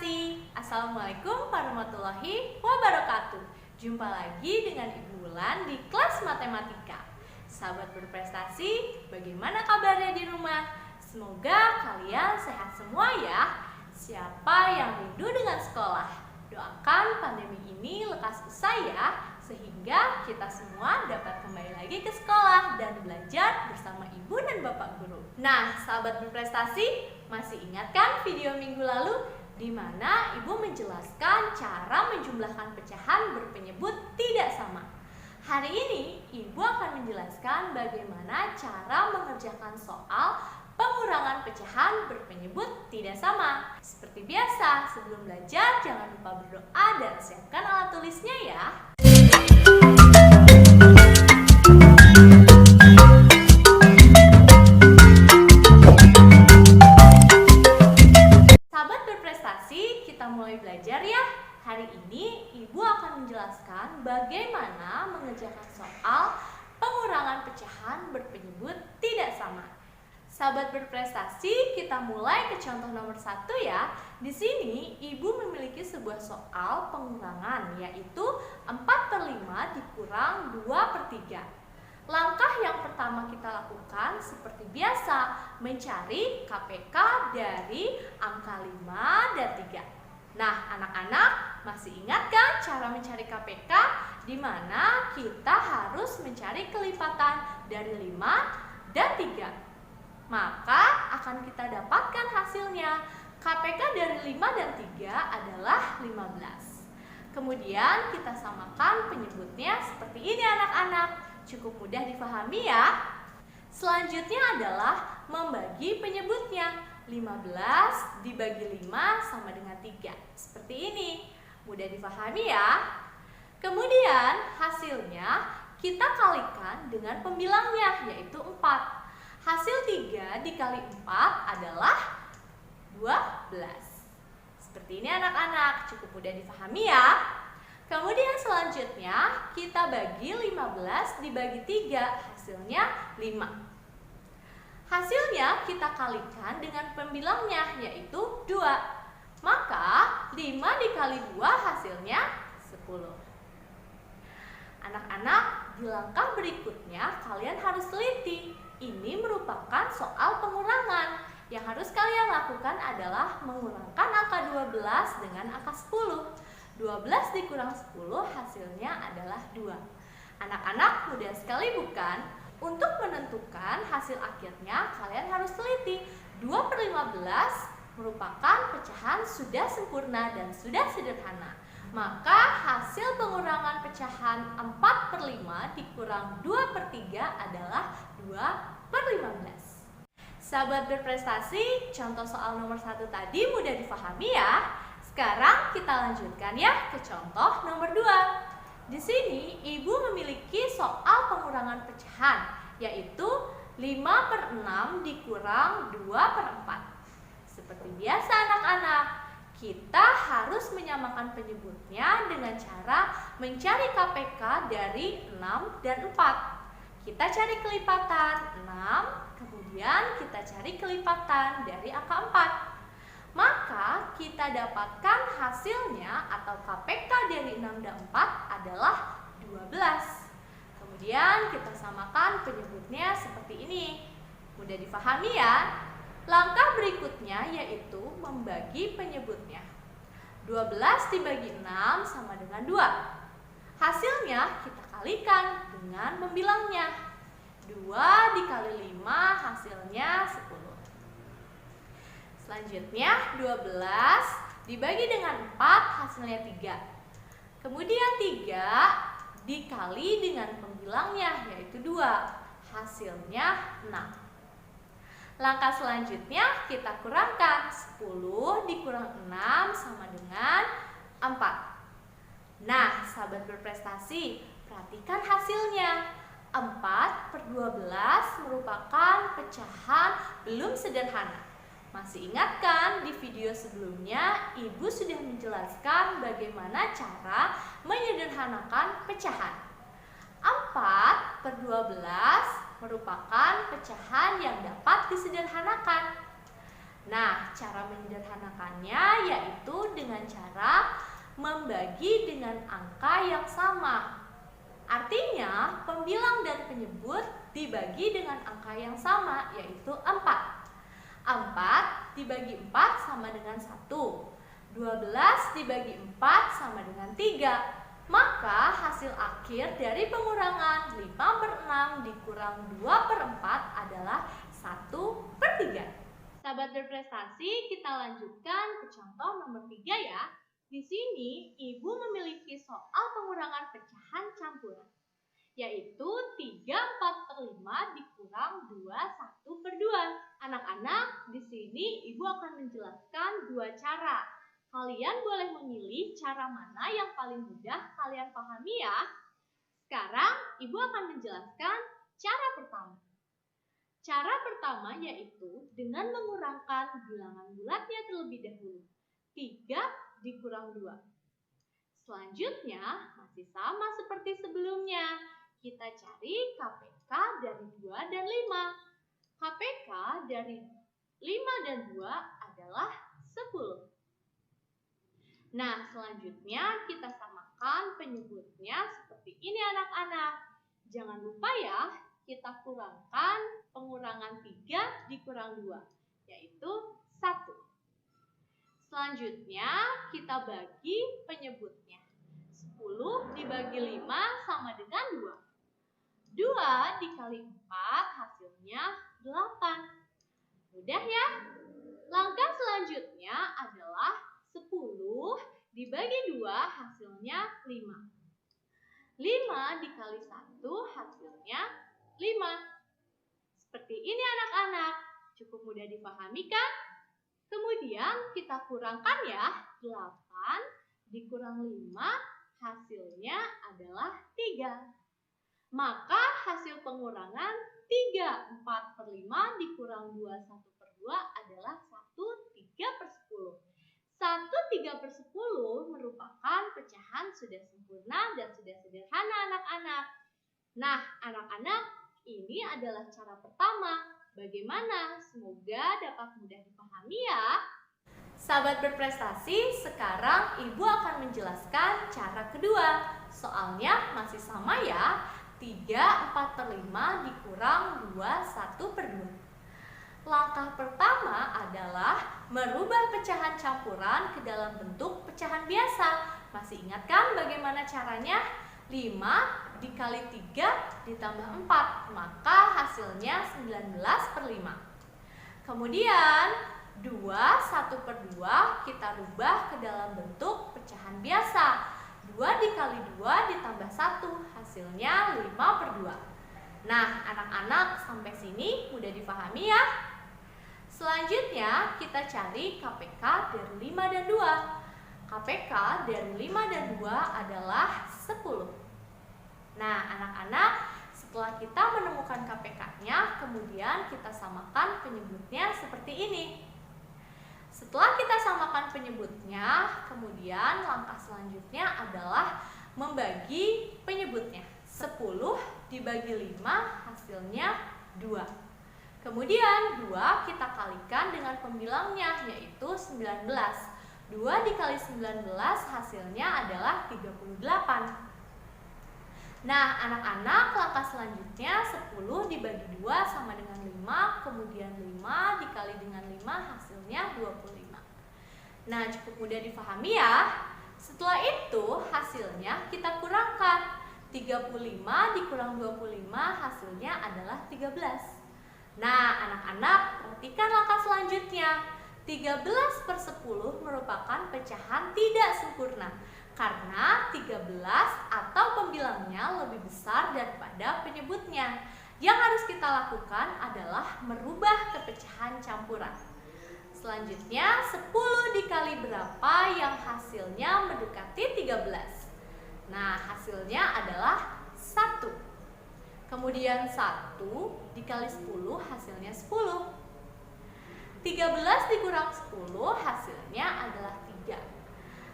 berprestasi. Assalamualaikum warahmatullahi wabarakatuh. Jumpa lagi dengan Ibu Wulan di kelas matematika. Sahabat berprestasi, bagaimana kabarnya di rumah? Semoga kalian sehat semua ya. Siapa yang rindu dengan sekolah? Doakan pandemi ini lekas usai ya, sehingga kita semua dapat kembali lagi ke sekolah dan belajar bersama ibu dan bapak guru. Nah, sahabat berprestasi, masih ingat kan video minggu lalu di mana ibu menjelaskan cara menjumlahkan pecahan berpenyebut tidak sama? Hari ini ibu akan menjelaskan bagaimana cara mengerjakan soal pengurangan pecahan berpenyebut tidak sama. Seperti biasa, sebelum belajar jangan lupa berdoa dan siapkan alat tulisnya ya. Sahabat berprestasi, kita mulai belajar ya. Hari ini ibu akan menjelaskan bagaimana mengerjakan soal pengurangan pecahan berpenyebut tidak sama. Sahabat berprestasi, kita mulai ke contoh nomor 1 ya. Di sini ibu memiliki sebuah soal pengurangan, yaitu 4/5 dikurang 2/3. Langkah yang pertama kita lakukan seperti biasa, mencari KPK dari angka 5 dan 3. Nah, anak-anak masih ingat kan cara mencari KPK? Di mana kita harus mencari kelipatan dari 5 dan 3. Maka akan kita dapatkan hasilnya. KPK dari 5 dan 3 adalah 15. Kemudian kita samakan penyebutnya seperti ini anak-anak. Cukup mudah dipahami ya. Selanjutnya adalah membagi penyebutnya. 15 dibagi 5 sama dengan 3. Seperti ini. Mudah dipahami ya. Kemudian hasilnya kita kalikan dengan pembilangnya, yaitu 4. Hasil 3 dikali 4 adalah 12. Seperti ini anak-anak, cukup mudah dipahami ya. Kemudian selanjutnya kita bagi 15 dibagi 3, hasilnya 5. Hasilnya kita kalikan dengan pembilangnya, yaitu 2. Maka 5 dikali 2 hasilnya 10. Anak-anak, di langkah berikutnya kalian harus teliti. Ini merupakan soal pengurangan. Yang harus kalian lakukan adalah mengurangkan angka 12 dengan angka 10. 12 dikurang 10 hasilnya adalah 2. Anak-anak, mudah sekali bukan? Untuk menentukan hasil akhirnya kalian harus teliti. 2/15 merupakan pecahan sudah sempurna dan sudah sederhana. Maka hasil pengurangan pecahan 4/5 dikurang 2/3 adalah 2/15. Sahabat berprestasi, contoh soal nomor 1 tadi mudah difahami ya. Sekarang kita lanjutkan ya ke contoh nomor 2. Di sini ibu memiliki soal pengurangan pecahan, yaitu 5/6 dikurang 2/4. Seperti biasa anak-anak, kita harus menyamakan penyebutnya dengan cara mencari KPK dari 6 dan 4. Kita cari kelipatan 6, kemudian kita cari kelipatan dari angka 4. Maka kita dapatkan hasilnya atau KPK dari 6 dan 4 adalah 12. Kemudian kita samakan penyebutnya seperti ini. Mudah difahami ya. Langkah berikutnya yaitu membagi penyebutnya. 12 dibagi 6 sama dengan 2. Hasilnya kita kalikan dengan membilangnya. 2 dikali 5 hasilnya 10. Selanjutnya 12 dibagi dengan 4 hasilnya 3. Kemudian 3 dikali dengan pembilangnya, yaitu 2. Hasilnya 6. Langkah selanjutnya kita kurangkan. 10 dikurang 6 sama dengan 4. Nah, sahabat berprestasi, perhatikan hasilnya. 4/12 merupakan pecahan belum sederhana. Masih ingat kan di video sebelumnya ibu sudah menjelaskan bagaimana cara menyederhanakan pecahan. 4/12 merupakan pecahan yang dapat disederhanakan. Nah, cara menyederhanakannya yaitu dengan cara membagi dengan angka yang sama. Artinya, pembilang dan penyebut dibagi dengan angka yang sama, yaitu 4. 4 dibagi 4 sama dengan 1. 12 dibagi 4 sama dengan 3. Maka hasil akhir dari pengurangan 5/6 dikurang 2/4 adalah 1/3. Sahabat berprestasi, kita lanjutkan ke contoh nomor 3 ya. Di sini, Ibu memiliki soal pengurangan pecahan campuran, yaitu 3/4/5 dikurang 2/1/2. Anak-anak, di sini Ibu akan menjelaskan dua cara. Kalian boleh memilih cara mana yang paling mudah kalian pahami ya. Sekarang, Ibu akan menjelaskan cara pertama. Cara pertama yaitu dengan mengurangkan bilangan bulatnya terlebih dahulu. 3 dikurang 2. Selanjutnya, masih sama seperti sebelumnya. Kita cari KPK dari 2 dan 5. KPK dari 5 dan 2 adalah 10. Nah, selanjutnya kita samakan penyebutnya seperti ini anak-anak. Jangan lupa ya, kita kurangkan pengurangan 3 dikurang 2, yaitu 1. Selanjutnya, kita bagi penyebutnya. 10 dibagi 5 sama dengan 2. 2 dikali 4 hasilnya 8. Mudah ya? Langkah selanjutnya adalah 10 dibagi 2 hasilnya 5. 5 dikali 1 hasilnya 5. Seperti ini anak-anak. Cukup mudah dipahami kan? Kemudian kita kurangkan ya, 8 dikurang 5 hasilnya adalah 3. Maka hasil pengurangan 3/4/5 dikurang 2/1/2 adalah 1/3/10. 1/3/10 merupakan pecahan sudah sempurna dan sudah sederhana anak-anak. Nah, anak-anak, ini adalah cara pertama. Bagaimana? Semoga dapat mudah dipahami ya. Sahabat berprestasi, sekarang Ibu akan menjelaskan cara kedua. Soalnya masih sama ya. 3/4/5 dikurang 2/1/2. Langkah pertama adalah merubah pecahan campuran ke dalam bentuk pecahan biasa. Masih ingat kan bagaimana caranya? 5 dikali 3 ditambah 4, maka hasilnya 19/5. Kemudian 2/1/2 kita rubah ke dalam bentuk pecahan biasa. 2 dikali 2 ditambah 1, hasilnya 5/2. Nah, anak-anak sampai sini mudah dipahami ya. Selanjutnya kita cari KPK dari 5 dan 2. KPK dari 5 dan 2 adalah 10. Nah, anak-anak, setelah kita menemukan KPK-nya, kemudian kita samakan penyebutnya seperti ini. Setelah kita samakan penyebutnya, kemudian langkah selanjutnya adalah membagi penyebutnya. 10 dibagi 5 hasilnya 2. Kemudian 2 kita kalikan dengan pembilangnya, yaitu 19. 2 dikali 19 hasilnya adalah 38. Nah, anak-anak, langkah selanjutnya 10 dibagi 2 sama dengan 5, kemudian 5 dikali dengan 5 hasilnya 25. Nah, cukup mudah dipahami ya. Setelah itu hasilnya kita kurangkan. 35 dikurang 25 hasilnya adalah 13. Nah, anak-anak, perhatikan langkah selanjutnya. 13/10 merupakan pecahan tidak sempurna. Karena 13 atau pembilangnya lebih besar daripada penyebutnya. Yang harus kita lakukan adalah merubah ke pecahan campuran. Selanjutnya 10 dikali berapa yang hasilnya mendekati 13. Nah, hasilnya adalah 1. Kemudian 1 dikali 10 hasilnya 10. 13 dikurang 10 hasilnya adalah 3.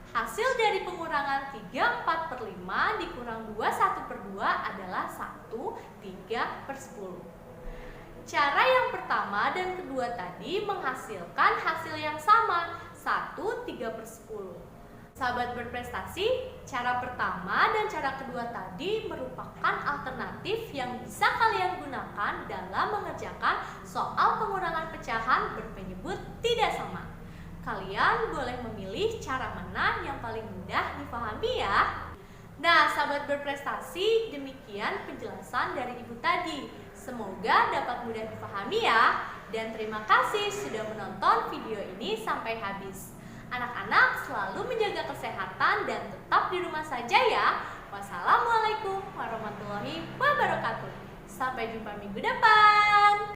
Hasil dari pengurangan 3/4/5 dikurang 2/1/2 adalah 1/3/10. Cara yang pertama dan kedua tadi menghasilkan hasil yang sama, 1/3/10. Sahabat berprestasi, cara pertama dan cara kedua tadi merupakan alternatif yang bisa kalian gunakan dalam mengerjakan soal pengurangan pecahan berpenyebut tidak sama. Kalian boleh memilih cara mana yang paling mudah dipahami ya. Nah, sahabat berprestasi, demikian penjelasan dari Ibu tadi. Semoga dapat mudah dipahami ya. Dan terima kasih sudah menonton video ini sampai habis. Anak-anak selalu menjaga kesehatan dan tetap di rumah saja ya. Wassalamualaikum warahmatullahi wabarakatuh. Sampai jumpa minggu depan.